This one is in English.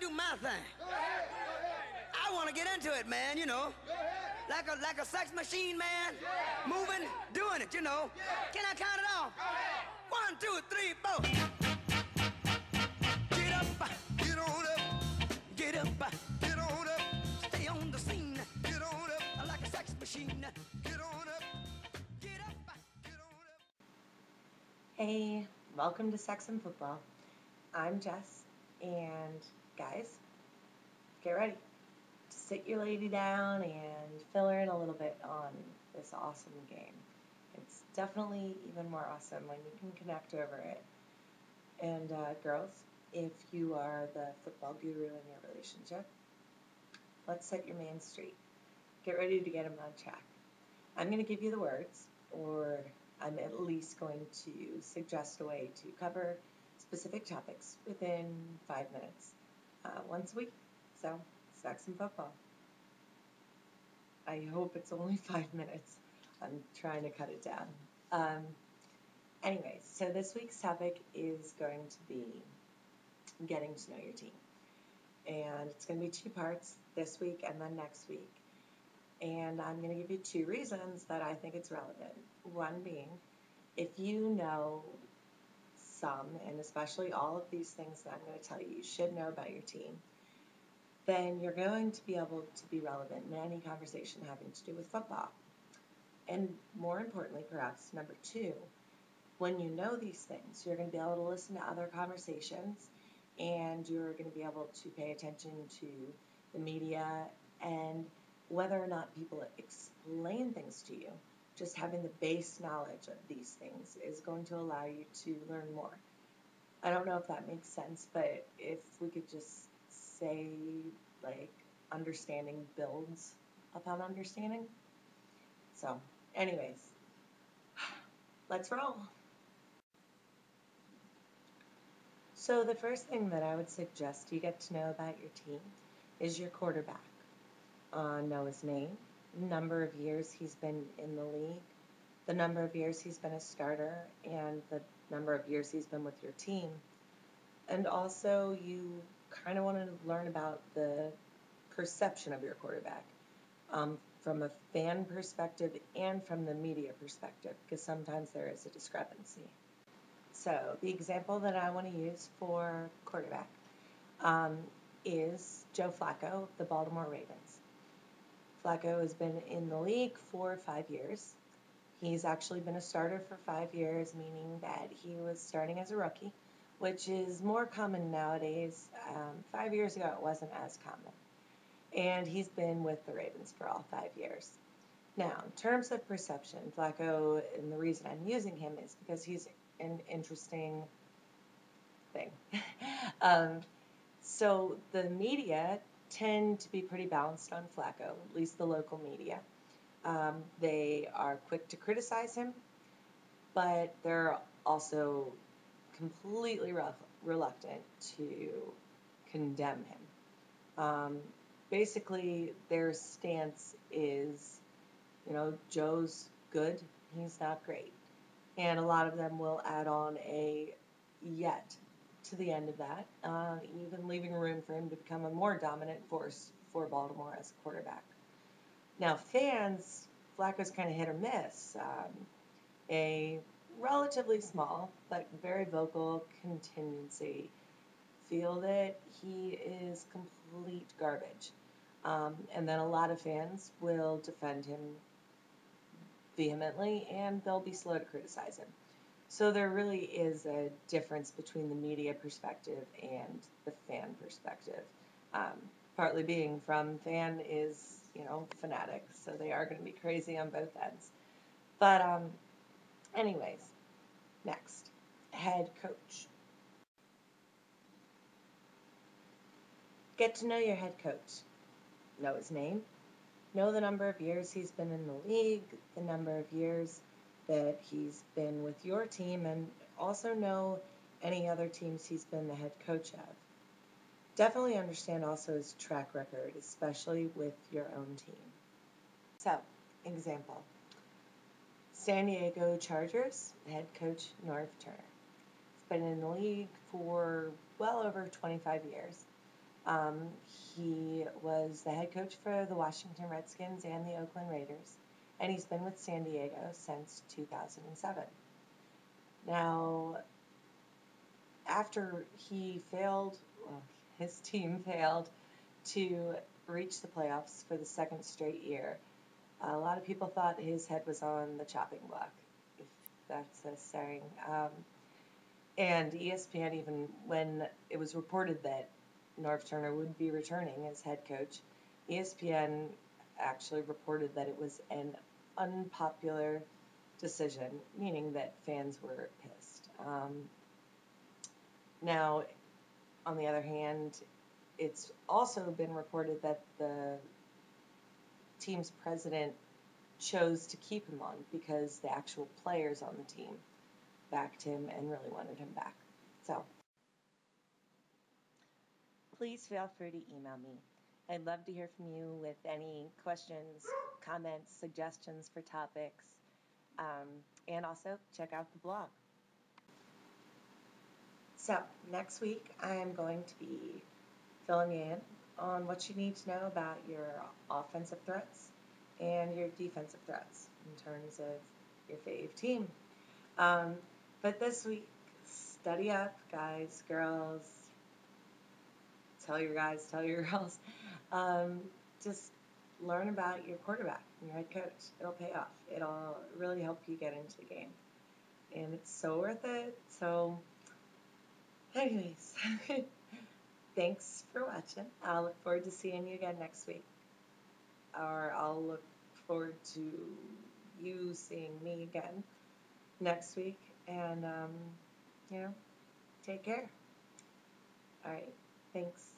do my thing. I want to get into it, man, you know. Like a sex machine, man. Moving, doing it, you know. Can I count it off? 1, 2, 3, 4. Get up, get on up, get up, get on up. Stay on the scene, get on up. Like a sex machine, get on up, get up, get on up. Hey, welcome to Sex and Football. I'm Jess, and guys, get ready to sit your lady down and fill her in a little bit on this awesome game. It's definitely even more awesome when you can connect over it. And girls, if you are the football guru in your relationship, let's set your man straight. Get ready to get him on track. I'm going to give you the words, or I'm at least going to suggest a way to cover specific topics within 5 minutes, once a week. So, sex and football. I hope it's only 5 minutes. I'm trying to cut it down. Anyways, so this week's topic is going to be getting to know your team. And it's going to be 2 parts, this week and then next week. And I'm going to give you 2 reasons that I think it's relevant. One being, if you know some, and especially all of these things that I'm going to tell you should know about your team, then you're going to be able to be relevant in any conversation having to do with football. And more importantly, perhaps, number 2, when you know these things, you're going to be able to listen to other conversations, and you're going to be able to pay attention to the media and whether or not people explain things to you. Just having the base knowledge of these things is going to allow you to learn more. I don't know if that makes sense, but if we could just say, like, understanding builds upon understanding. So, anyways, let's roll. So the first thing that I would suggest you get to know about your team is your quarterback. Know his name, number of years he's been in the league, the number of years he's been a starter, and the number of years he's been with your team. And also, you kind of want to learn about the perception of your quarterback, from a fan perspective and from the media perspective, because sometimes there is a discrepancy. So the example that I want to use for quarterback is Joe Flacco of the Baltimore Ravens. Flacco has been in the league for 5 years. He's actually been a starter for 5 years, meaning that he was starting as a rookie, which is more common nowadays. 5 years ago, it wasn't as common. And he's been with the Ravens for all 5 years. Now, in terms of perception, Flacco, and the reason I'm using him is because he's an interesting thing. So the media tend to be pretty balanced on Flacco, at least the local media. They are quick to criticize him, but they're also completely reluctant to condemn him. Basically, their stance is, Joe's good, he's not great. And a lot of them will add on a yet to the end of that, even leaving room for him to become a more dominant force for Baltimore as a quarterback. Now, fans, Flacco's kind of hit or miss. A relatively small but very vocal contingency feel that he is complete garbage. And then a lot of fans will defend him vehemently, and they'll be slow to criticize him. So there really is a difference between the media perspective and the fan perspective. Partly being from fan is, fanatic, so they are going to be crazy on both ends. But anyways, next, head coach. Get to know your head coach. Know his name. Know the number of years he's been in the league, the number of years that he's been with your team, and also know any other teams he's been the head coach of. Definitely understand also his track record, especially with your own team. So, example, San Diego Chargers head coach Norv Turner. He's been in the league for well over 25 years. Um, he was the head coach for the Washington Redskins and the Oakland Raiders, and he's been with San Diego since 2007. Now, after he failed, well, his team failed to reach the playoffs for the second straight year, a lot of people thought his head was on the chopping block, if that's a saying. And ESPN, even when it was reported that Norv Turner would be returning as head coach, ESPN actually reported that it was an unpopular decision, meaning that fans were pissed. Now, on the other hand, it's also been reported that the team's president chose to keep him on because the actual players on the team backed him and really wanted him back. So, please feel free to email me. I'd love to hear from you with any questions, comments, suggestions for topics, and also check out the blog. So, next week I am going to be filling you in on what you need to know about your offensive threats and your defensive threats in terms of your fave team. But this week, study up, guys, girls. Tell your guys, tell your girls. Just learn about your quarterback and your head coach. It'll pay off. It'll really help you get into the game. And it's so worth it. So, anyways, thanks for watching. I'll look forward to seeing you again next week. Or I'll look forward to you seeing me again next week. And, take care. All right. Thanks.